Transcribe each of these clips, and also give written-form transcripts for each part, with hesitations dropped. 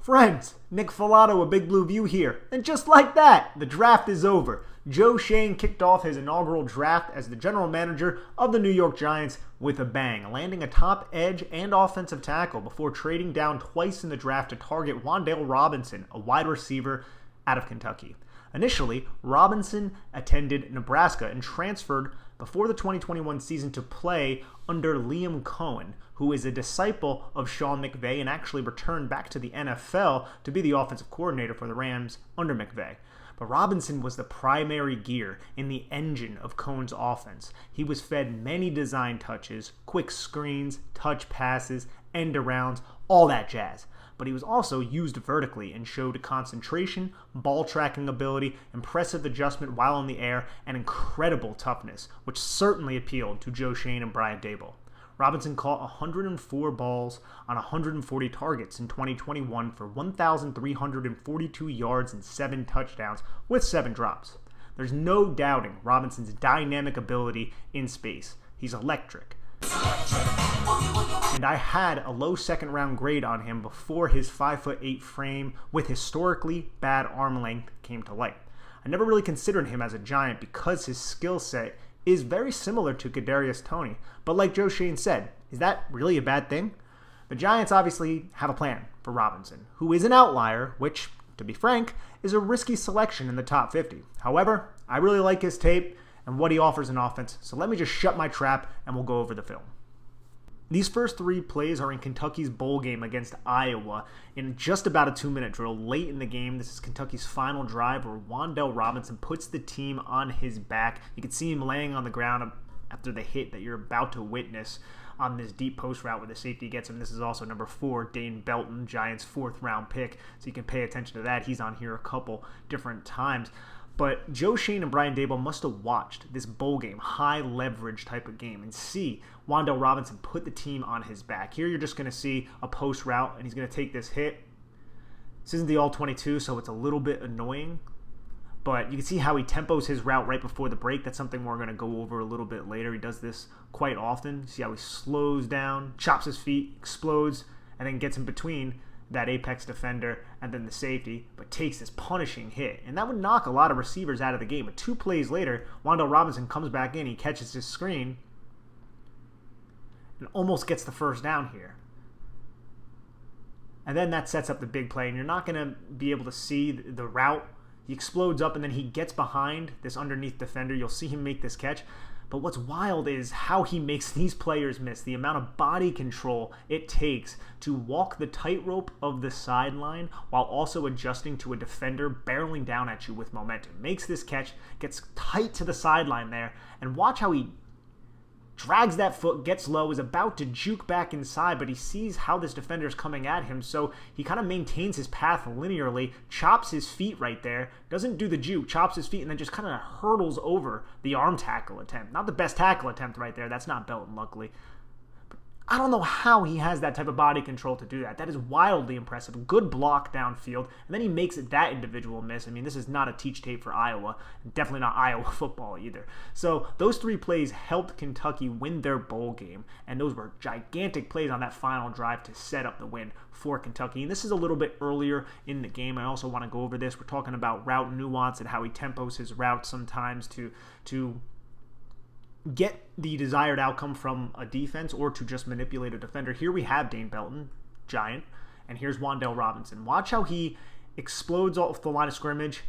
Friends, Nick Filato, a Big Blue View here, and just like that, the draft is over. Joe Schoen kicked off his inaugural draft as the general manager of the New York Giants with a bang, landing a top edge and offensive tackle before trading down twice in the draft to target Wan'Dale Robinson, a wide receiver out of Kentucky. Initially, Robinson attended Nebraska and transferred before the 2021 season to play under Liam Cohen, who is a disciple of Sean McVay and actually returned back to the NFL to be the offensive coordinator for the Rams under McVay. But Robinson was the primary gear in the engine of Cohen's offense. He was fed many design touches, quick screens, touch passes, end arounds, all that jazz. But he was also used vertically and showed concentration, ball tracking ability, impressive adjustment while in the air, and incredible toughness, which certainly appealed to Joe Schoen and Brian Daboll. Robinson caught 104 balls on 140 targets in 2021 for 1,342 yards and 7 touchdowns with 7 drops. There's no doubting Robinson's dynamic ability in space. He's electric. And I had a low second round grade on him before his 5'8" frame with historically bad arm length came to light. I never really considered him as a giant because his skill set is very similar to Kadarius Toney. But like Joe Schoen said, is that really a bad thing? The Giants obviously have a plan for Robinson, who is an outlier, which, to be frank, is a risky selection in the top 50. However, I really like his tape and what he offers in offense, so let me just shut my trap and we'll go over the film. These first 3 plays are in Kentucky's bowl game against Iowa in just about a 2-minute drill late in the game. This is Kentucky's final drive where Wan'Dale Robinson puts the team on his back. You can see him laying on the ground after the hit that you're about to witness on this deep post route where the safety gets him. This is also number 4, Dane Belton, Giants' 4th round pick, so you can pay attention to that. He's on here a couple different times. But Joe Schoen and Brian Daboll must have watched this bowl game, high leverage type of game, and see Wan'Dale Robinson put the team on his back. Here you're just going to see a post route, and he's going to take this hit. This isn't the All-22, so it's a little bit annoying. But you can see how he tempos his route right before the break. That's something we're going to go over a little bit later. He does this quite often. See how he slows down, chops his feet, explodes, and then gets in between that apex defender and then the safety, but takes this punishing hit. And that would knock a lot of receivers out of the game. But 2 plays later, Wan'Dale Robinson comes back in, he catches his screen, and almost gets the first down here. And then that sets up the big play, and you're not going to be able to see the route. He explodes up, and then he gets behind this underneath defender. You'll see him make this catch. But what's wild is how he makes these players miss, the amount of body control it takes to walk the tightrope of the sideline while also adjusting to a defender barreling down at you with momentum. Makes this catch, gets tight to the sideline there, and watch how he drags that foot, gets low, is about to juke back inside, but he sees how this defender is coming at him, so he kind of maintains his path linearly, chops his feet right there, doesn't do the juke, chops his feet, and then just kind of hurdles over the arm tackle attempt. Not the best tackle attempt right there. That's not Belton, luckily. I don't know how he has that type of body control to do that. That is wildly impressive. Good block downfield. And then he makes it that individual miss. I mean, this is not a teach tape for Iowa. Definitely not Iowa football either. So those 3 plays helped Kentucky win their bowl game. And those were gigantic plays on that final drive to set up the win for Kentucky. And this is a little bit earlier in the game. I also want to go over this. We're talking about route nuance and how he tempos his route sometimes to get the desired outcome from a defense or to just manipulate a defender. Here we have Dane Belton, giant, and here's Wan'Dale Robinson. Watch how he explodes off the line of scrimmage,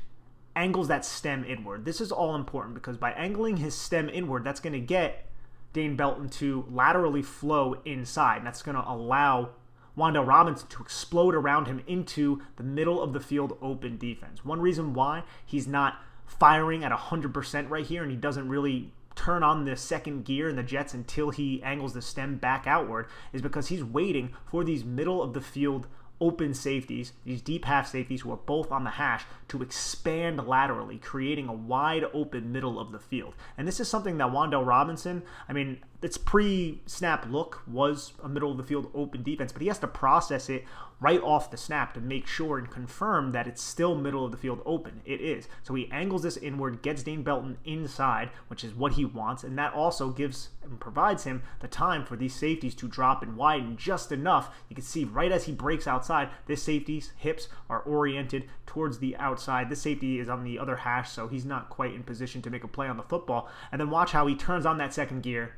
angles that stem inward. This is all important because by angling his stem inward, that's going to get Dane Belton to laterally flow inside. And that's going to allow Wan'Dale Robinson to explode around him into the middle of the field open defense. One reason why he's not firing at 100% right here and he doesn't really turn on the second gear in the jets until he angles the stem back outward is because he's waiting for these middle of the field open safeties, these deep half safeties who are both on the hash, to expand laterally, creating a wide open middle of the field. And this is something that Wan'Dale Robinson, I mean, its pre-snap look was a middle-of-the-field open defense, but he has to process it right off the snap to make sure and confirm that it's still middle-of-the-field open. It is. So he angles this inward, gets Dane Belton inside, which is what he wants, and that also gives and provides him the time for these safeties to drop and widen just enough. You can see right as he breaks outside, this safety's hips are oriented towards the outside. This safety is on the other hash, so he's not quite in position to make a play on the football. And then watch how he turns on that second gear,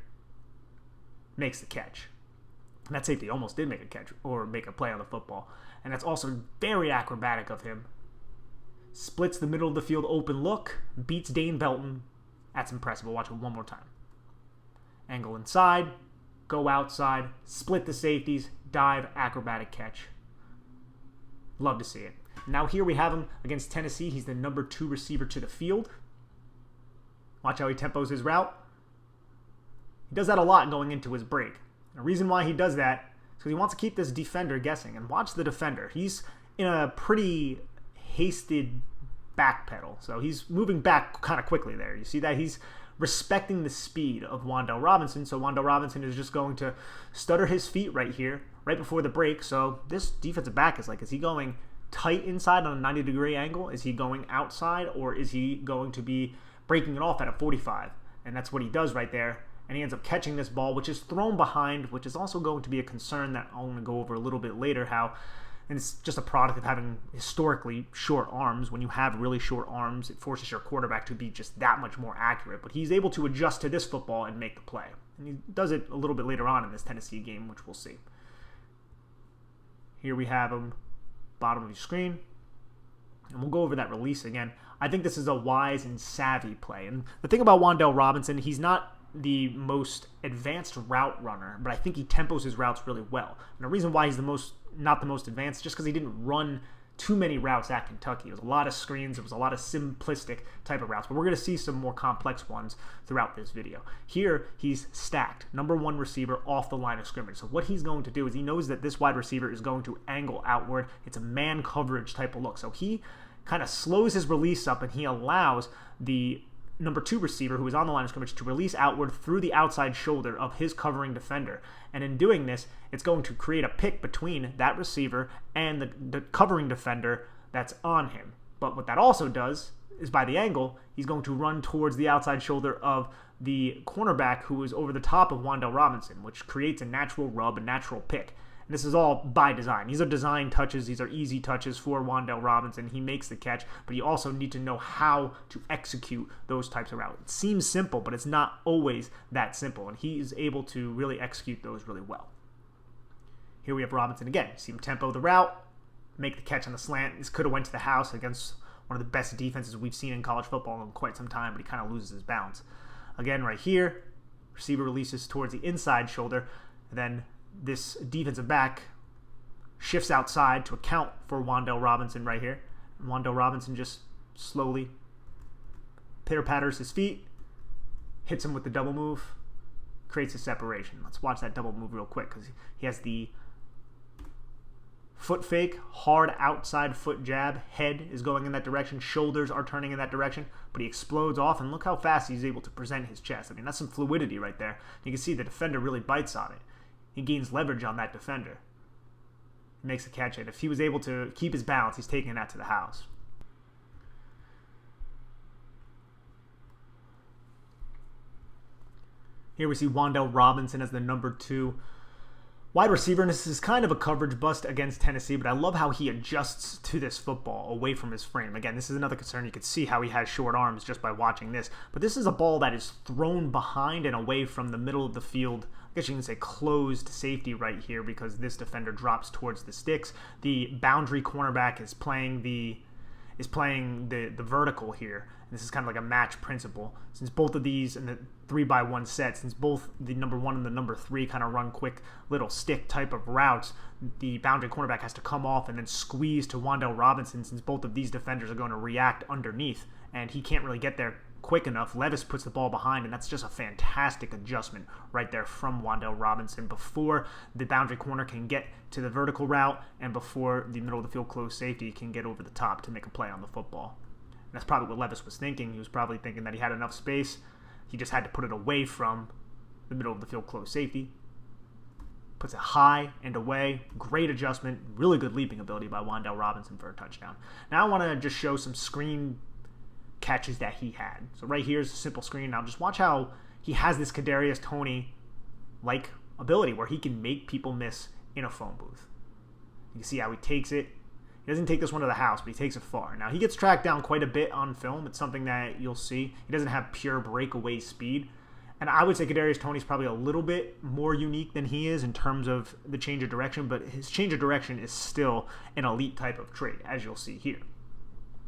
makes the catch. And that safety almost did make a catch or make a play on the football. And that's also very acrobatic of him. Splits the middle of the field open look, beats Dane Belton. That's impressive. We'll watch it one more time. Angle inside, go outside, split the safeties, dive, acrobatic catch. Love to see it. Now here we have him against Tennessee. He's the number 2 receiver to the field. Watch how he tempos his route. He does that a lot going into his break. The reason why he does that is because he wants to keep this defender guessing. And watch the defender. He's in a pretty hasted back pedal. So he's moving back kind of quickly there. You see that? He's respecting the speed of Wan'Dale Robinson. So Wan'Dale Robinson is just going to stutter his feet right here, right before the break. So this defensive back is like, is he going tight inside on a 90-degree angle? Is he going outside? Or is he going to be breaking it off at a 45? And that's what he does right there. And he ends up catching this ball, which is thrown behind, which is also going to be a concern that I'm going to go over a little bit later, how, and it's just a product of having historically short arms. When you have really short arms, it forces your quarterback to be just that much more accurate. But he's able to adjust to this football and make the play. And he does it a little bit later on in this Tennessee game, which we'll see. Here we have him, bottom of your screen. And we'll go over that release again. I think this is a wise and savvy play. And the thing about Wan'Dale Robinson, he's not the most advanced route runner, but I think he tempos his routes really well. And the reason why he's not the most advanced, just because he didn't run too many routes at Kentucky. It was a lot of screens. It was a lot of simplistic type of routes, but we're going to see some more complex ones throughout this video. Here, he's stacked, number 1 receiver off the line of scrimmage. So what he's going to do is he knows that this wide receiver is going to angle outward. It's a man coverage type of look. So he kind of slows his release up and he allows the number 2 receiver who is on the line of scrimmage to release outward through the outside shoulder of his covering defender. And in doing this, it's going to create a pick between that receiver and the covering defender that's on him. But what that also does is by the angle, he's going to run towards the outside shoulder of the cornerback who is over the top of Wan'Dale Robinson, which creates a natural rub, a natural pick. This is all by design. These are design touches. These are easy touches for Wan'Dale Robinson. He makes the catch, but you also need to know how to execute those types of routes. It seems simple, but it's not always that simple, and he is able to really execute those really well. Here we have Robinson again. See him tempo the route, make the catch on the slant. This could have went to the house against one of the best defenses we've seen in college football in quite some time, but he kind of loses his balance. Again, right here, receiver releases towards the inside shoulder, and then this defensive back shifts outside to account for Wan'Dale Robinson right here. And Wan'Dale Robinson just slowly pitter-patters his feet, hits him with the double move, creates a separation. Let's watch that double move real quick because he has the foot fake, hard outside foot jab, head is going in that direction, shoulders are turning in that direction, but he explodes off, and look how fast he's able to present his chest. I mean, that's some fluidity right there. You can see the defender really bites on it. He gains leverage on that defender. He makes the catch, and if he was able to keep his balance, he's taking that to the house. Here we see Wan'Dale Robinson as the number 2 wide receiver, and this is kind of a coverage bust against Tennessee, but I love how he adjusts to this football away from his frame. Again, this is another concern. You can see how he has short arms just by watching this, but this is a ball that is thrown behind and away from the middle of the field. I guess you can say closed safety right here because this defender drops towards the sticks. The boundary cornerback is playing the vertical here. And this is kind of like a match principle. Since both of these in the 3x1 set, since both the number 1 and the number 3 kind of run quick little stick type of routes, the boundary cornerback has to come off and then squeeze to Wan'Dale Robinson since both of these defenders are going to react underneath. And he can't really get there quick enough. Levis puts the ball behind, and that's just a fantastic adjustment right there from Wan'Dale Robinson before the boundary corner can get to the vertical route and before the middle of the field closed safety can get over the top to make a play on the football. And that's probably what Levis was thinking. He was probably thinking that he had enough space. He just had to put it away from the middle of the field close safety. Puts it high and away. Great adjustment. Really good leaping ability by Wan'Dale Robinson for a touchdown. Now I want to just show some screen catches that he had. So right here is a simple screen. Now just watch how he has this Kadarius Toney-like ability where he can make people miss in a phone booth. You can see how he takes it. He doesn't take this one to the house, but he takes it far. Now, he gets tracked down quite a bit on film. It's something that you'll see. He doesn't have pure breakaway speed. And I would say Kadarius Toney's probably a little bit more unique than he is in terms of the change of direction, but his change of direction is still an elite type of trait, as you'll see here.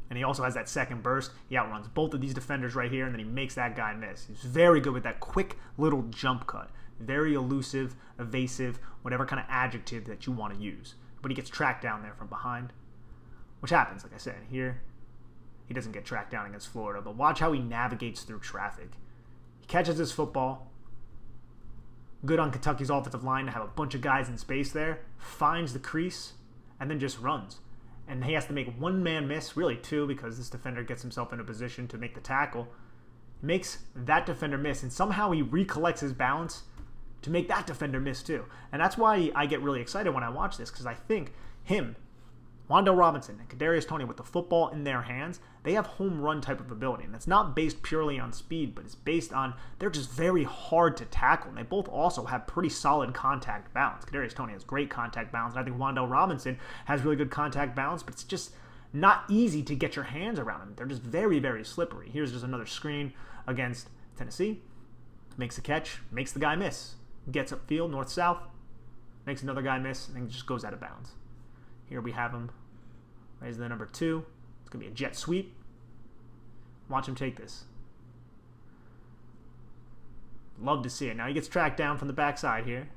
And he also has that second burst. He outruns both of these defenders right here, and then he makes that guy miss. He's very good with that quick little jump cut. Very elusive, evasive, whatever kind of adjective that you want to use. But he gets tracked down there from behind, which happens, like I said. Here, he doesn't get tracked down against Florida, but watch how he navigates through traffic. He catches his football. Good on Kentucky's offensive line to have a bunch of guys in space there. Finds the crease, and then just runs. And he has to make one man miss, really two, because this defender gets himself in a position to make the tackle. Makes that defender miss, and somehow he recollects his balance to make that defender miss too. And that's why I get really excited when I watch this, because I think him, Wan'Dale Robinson, and Kadarius Toney, with the football in their hands, they have home run type of ability. And it's not based purely on speed, but it's based on they're just very hard to tackle. And they both also have pretty solid contact balance. Kadarius Toney has great contact balance, and I think Wan'Dale Robinson has really good contact balance, but it's just not easy to get your hands around them. They're just very, very slippery. Here's just another screen against Tennessee. Makes a catch, makes the guy miss. Gets upfield, north-south, makes another guy miss, and then just goes out of bounds. Here we have him. Raise the number 2. It's going to be a jet sweep. Watch him take this. Love to see it. Now he gets tracked down from the backside here,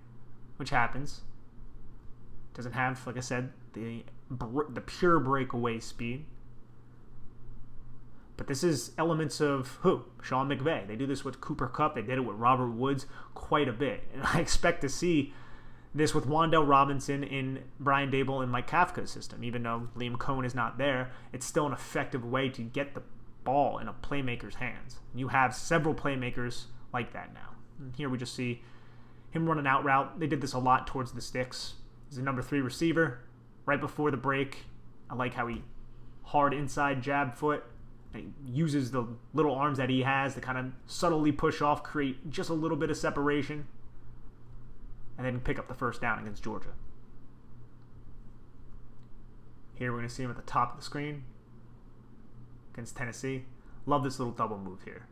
which happens. Doesn't have, like I said, the pure breakaway speed. But this is elements of who? Sean McVay. They do this with Cooper Kupp. They did it with Robert Woods quite a bit. And I expect to see this with Wan'Dale Robinson in Brian Daboll and Mike Kafka's system. Even though Liam Cohen is not there, it's still an effective way to get the ball in a playmaker's hands. You have several playmakers like that now. And here we just see him run an out route. They did this a lot towards the sticks. He's a number 3 receiver. Right before the break, I like how he hard inside jab foot. He uses the little arms that he has to kind of subtly push off, create just a little bit of separation, and then pick up the first down against Georgia. Here we're going to see him at the top of the screen against Tennessee. Love this little double move here,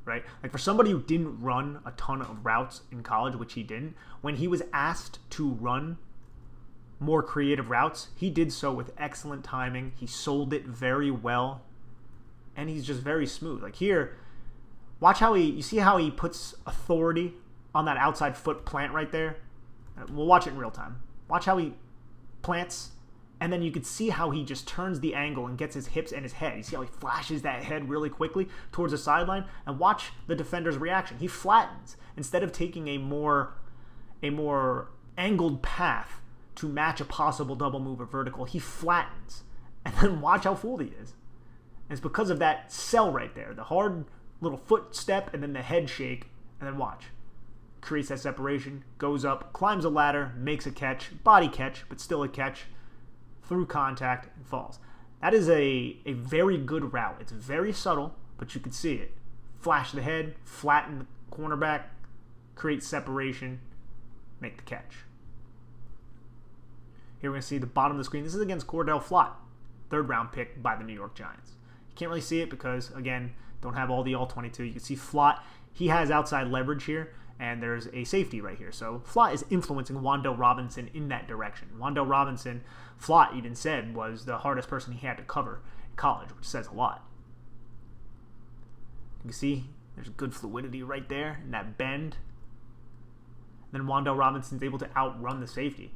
right? Like for somebody who didn't run a ton of routes in college, which he didn't, when he was asked to run more creative routes, he did so with excellent timing. He sold it very well. And he's just very smooth. Like here, watch how you see how he puts authority on that outside foot plant right there? We'll watch it in real time. Watch how he plants, and then you can see how he just turns the angle and gets his hips and his head. You see how he flashes that head really quickly towards the sideline? And watch the defender's reaction. He flattens. Instead of taking a more angled path to match a possible double move or vertical, he flattens. And then watch how fooled he is. And it's because of that sell right there. The hard little foot step and then the head shake. And then watch. Creates that separation. Goes up. Climbs a ladder. Makes a catch. Body catch. But still a catch. Through contact. And falls. That is a very good route. It's very subtle. But you can see it. Flash the head. Flatten the cornerback. Create separation. Make the catch. Here we're going to see the bottom of the screen. This is against Cordell Flott. 3rd round pick by the New York Giants. Can't really see it because, again, don't have all the all-22. You can see Flott, he has outside leverage here, and there's a safety right here. So Flott is influencing Wan'Dale Robinson in that direction. Wan'Dale Robinson, Flott even said, was the hardest person he had to cover in college, which says a lot. You can see there's good fluidity right there in that bend. Then Wan'Dale Robinson's able to outrun the safety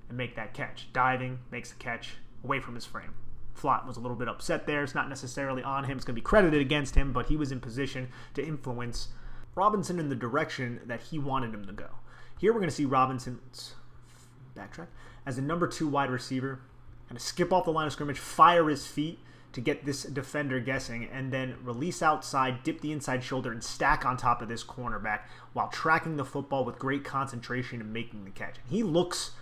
and make that catch. Diving, makes the catch away from his frame. Flott was a little bit upset there. It's not necessarily on him. It's going to be credited against him, but he was in position to influence Robinson in the direction that he wanted him to go. Here we're going to see Robinson's backtrack as a number 2 wide receiver, kind of skip off the line of scrimmage, fire his feet to get this defender guessing, and then release outside, dip the inside shoulder, and stack on top of this cornerback while tracking the football with great concentration and making the catch. He looks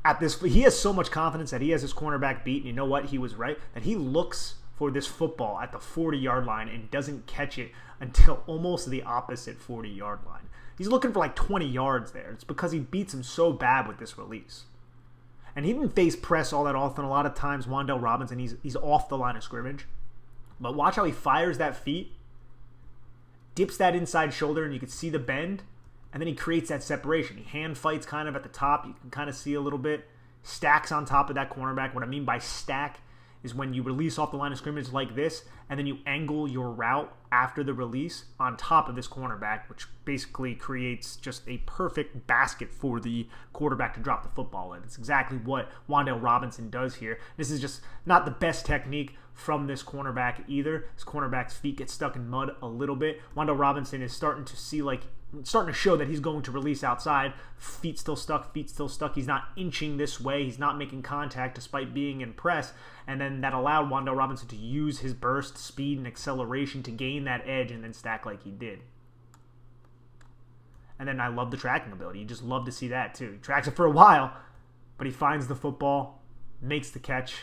at this, he has so much confidence that he has his cornerback beat, and you know what, he was right, that he looks for this football at the 40-yard line and doesn't catch it until almost the opposite 40-yard line. He's looking for like 20 yards there. It's because he beats him so bad with this release. And he didn't face press all that often. A lot of times, Wan'Dale Robinson, he's off the line of scrimmage. But watch how he fires that feet, dips that inside shoulder, and you can see the bend, and then he creates that separation. He hand fights kind of at the top. You can kind of see a little bit. Stacks on top of that cornerback. What I mean by stack is when you release off the line of scrimmage like this, and then you angle your route after the release on top of this cornerback, which basically creates just a perfect basket for the quarterback to drop the football in. It's exactly what Wan'Dale Robinson does here. This is just not the best technique from this cornerback either. This cornerback's feet get stuck in mud a little bit. Wan'Dale Robinson is starting to show that he's going to release outside. Feet still stuck. He's not inching this way. He's not making contact despite being in press. And then that allowed Wan'Dale Robinson to use his burst, speed, and acceleration to gain that edge and then stack like he did. And then I love the tracking ability. You just love to see that too. He tracks it for a while, but he finds the football, makes the catch,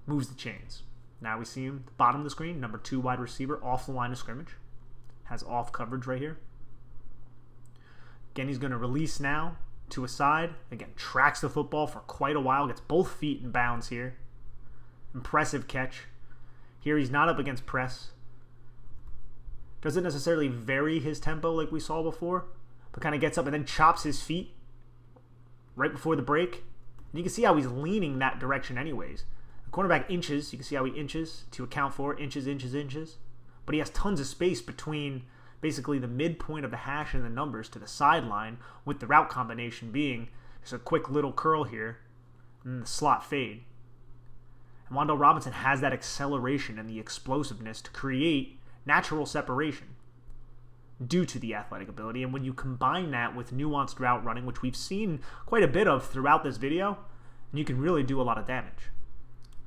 moves the chains. Now we see him at the bottom of the screen, number 2 wide receiver, off the line of scrimmage. Has off coverage right here. Again, he's going to release now to a side. Again, tracks the football for quite a while. Gets both feet in bounds here. Impressive catch. Here he's not up against press. Doesn't necessarily vary his tempo like we saw before, but kind of gets up and then chops his feet right before the break. And you can see how he's leaning that direction anyways. The cornerback inches. You can see how he inches to account for inches. But he has tons of space between basically the midpoint of the hash and the numbers to the sideline, with the route combination being just a quick little curl here and then the slot fade. And Wan'Dale Robinson has that acceleration and the explosiveness to create natural separation due to the athletic ability. And when you combine that with nuanced route running, which we've seen quite a bit of throughout this video, you can really do a lot of damage.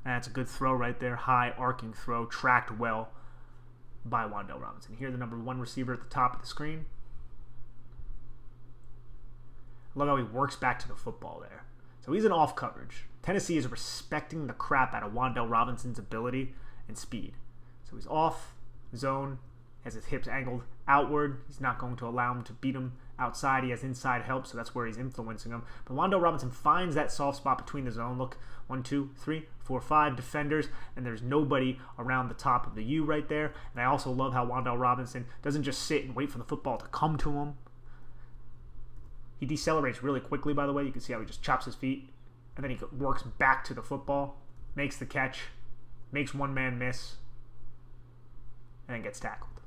And that's a good throw right there. High arcing throw, tracked well by Wan'Dale Robinson. Here, the number 1 receiver at the top of the screen. I love how he works back to the football there. So he's in off coverage. Tennessee is respecting the crap out of Wan'Dale Robinson's ability and speed. So he's off zone, has his hips angled outward. He's not going to allow him to beat him outside. He has inside help, so that's where he's influencing him. But Wan'Dale Robinson finds that soft spot between the zone. Look, 1, 2, 3, 4, 5 defenders, and there's nobody around the top of the U right there. And I also love how Wan'Dale Robinson doesn't just sit and wait for the football to come to him. He decelerates really quickly, by the way. You can see how he just chops his feet, and then he works back to the football, makes the catch, makes one man miss, and then gets tackled.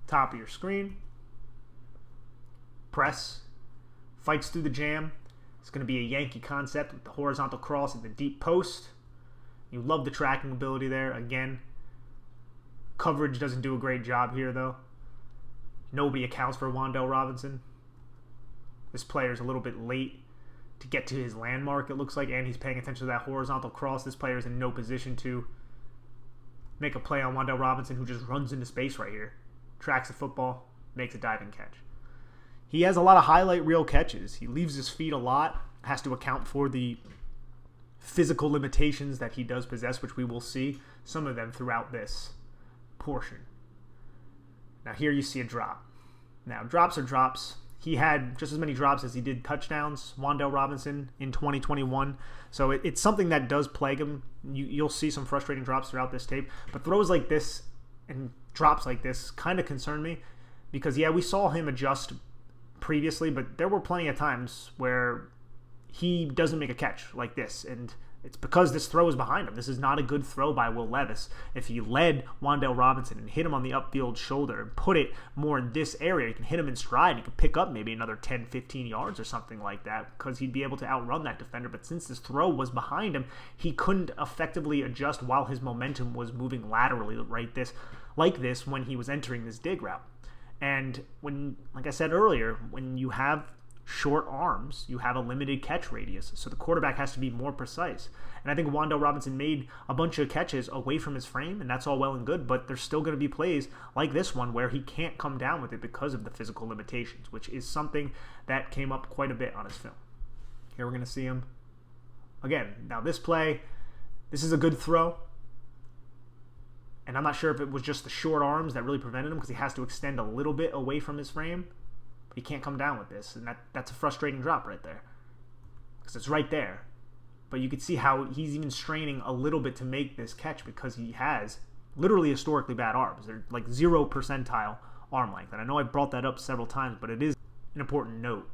Top of your screen. Press. Fights through the jam. It's going to be a Yankee concept with the horizontal cross at the deep post. You love the tracking ability there. Again, coverage doesn't do a great job here, though. Nobody accounts for Wan'Dale Robinson. This player is a little bit late to get to his landmark, it looks like, and he's paying attention to that horizontal cross. This player is in no position to make a play on Wan'Dale Robinson, who just runs into space right here. Tracks the football, makes a diving catch. He has a lot of highlight reel catches. He leaves his feet a lot, has to account for the physical limitations that he does possess, which we will see some of them throughout this portion. Now here you see a drop. Now drops are drops. He had just as many drops as he did touchdowns, Wan'Dale Robinson, in 2021. So it's something that does plague him. You'll see some frustrating drops throughout this tape. But throws like this and drops like this kind of concern me because, yeah, we saw him adjust previously, but there were plenty of times where he doesn't make a catch like this, and it's because this throw is behind him. This is not a good throw by Will Levis. If he led Wan'Dale Robinson and hit him on the upfield shoulder and put it more in this area, you can hit him in stride. He can pick up maybe another 10, 15 yards or something like that because he'd be able to outrun that defender. But since this throw was behind him, he couldn't effectively adjust while his momentum was moving laterally like this when he was entering this dig route. And when, like I said earlier, when you have short arms, you have a limited catch radius, so the quarterback has to be more precise. And I think Wan'Dale Robinson made a bunch of catches away from his frame, and that's all well and good, but there's still going to be plays like this one where he can't come down with it because of the physical limitations, which is something that came up quite a bit on his film. Here we're going to see him again. Now this play, this is a good throw, and I'm not sure if it was just the short arms that really prevented him because he has to extend a little bit away from his frame. He can't come down with this, and that's a frustrating drop right there because it's right there. But you can see how he's even straining a little bit to make this catch because he has literally historically bad arms. They're like 0 percentile arm length, and I know I brought that up several times, but it is an important note.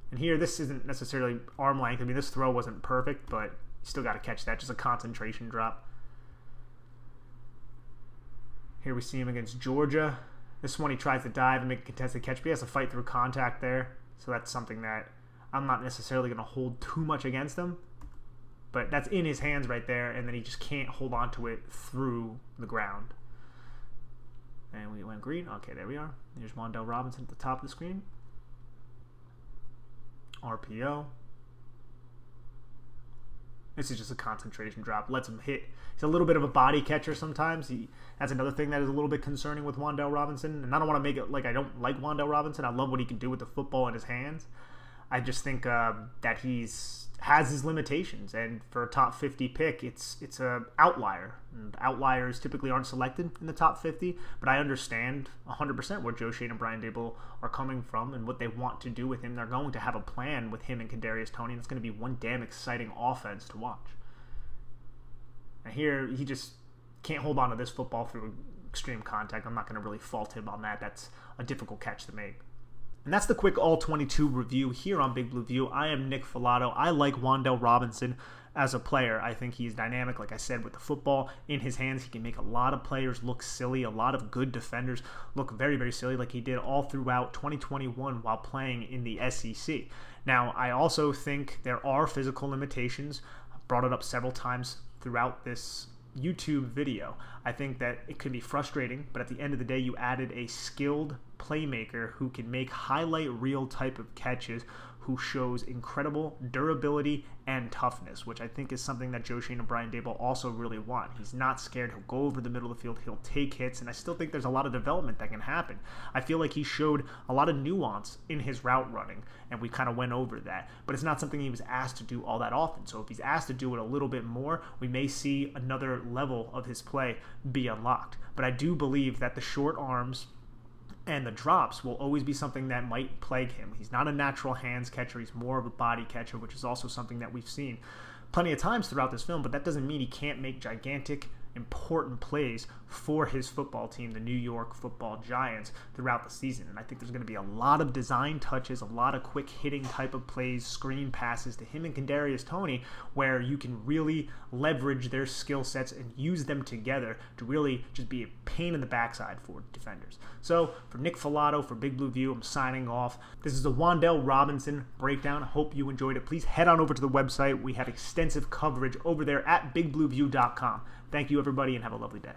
And here, this isn't necessarily arm length. I mean, this throw wasn't perfect, but you still got to catch that. Just a concentration drop. Here we see him against Georgia. This one he tries to dive and make a contested catch, but he has to fight through contact there. So that's something that I'm not necessarily going to hold too much against him. But that's in his hands right there, and then he just can't hold on to it through the ground. And we went green. Okay, there we are. Here's Wan'Dale Robinson at the top of the screen. RPO. This is just a concentration drop. Lets him hit. He's a little bit of a body catcher sometimes. That's another thing that is a little bit concerning with Wan'Dale Robinson. And I don't want to make it like I don't like Wan'Dale Robinson. I love what he can do with the football in his hands. I just think that has his limitations. And for a top 50 pick, it's an outlier. And outliers typically aren't selected in the top 50. But I understand 100% where Joe Schoen and Brian Daboll are coming from and what they want to do with him. They're going to have a plan with him and Kadarius Toney. And it's going to be one damn exciting offense to watch. And here, he just can't hold on to this football through extreme contact. I'm not going to really fault him on that. That's a difficult catch to make. And that's the quick All-22 review here on Big Blue View. I am Nick Filato. I like Wan'Dale Robinson as a player. I think he's dynamic, like I said, with the football in his hands. He can make a lot of players look silly, a lot of good defenders look very, very silly, like he did all throughout 2021 while playing in the SEC. Now, I also think there are physical limitations. I've brought it up several times throughout this YouTube video. I think that it could be frustrating, but at the end of the day, you added a skilled playmaker who can make highlight reel type of catches, who shows incredible durability and toughness, which I think is something that Joe Schoen and Brian Daboll also really want. He's not scared. He'll go over the middle of the field. He'll take hits, and I still think there's a lot of development that can happen. I feel like he showed a lot of nuance in his route running, and we kind of went over that, but it's not something he was asked to do all that often. So if he's asked to do it a little bit more, we may see another level of his play be unlocked. But I do believe that the short arms and the drops will always be something that might plague him. He's not a natural hands catcher. He's more of a body catcher, which is also something that we've seen plenty of times throughout this film, but that doesn't mean he can't make gigantic, important plays for his football team, the New York Football Giants, throughout the season. And I think there's going to be a lot of design touches, a lot of quick hitting type of plays, screen passes to him and Kadarius Toney, where you can really leverage their skill sets and use them together to really just be a pain in the backside for defenders. So for Nick Filato, for Big Blue View, I'm signing off. This is the Wan'Dale Robinson breakdown. I hope you enjoyed it. Please head on over to the website. We have extensive coverage over there at bigblueview.com. Thank you, everybody, and have a lovely day.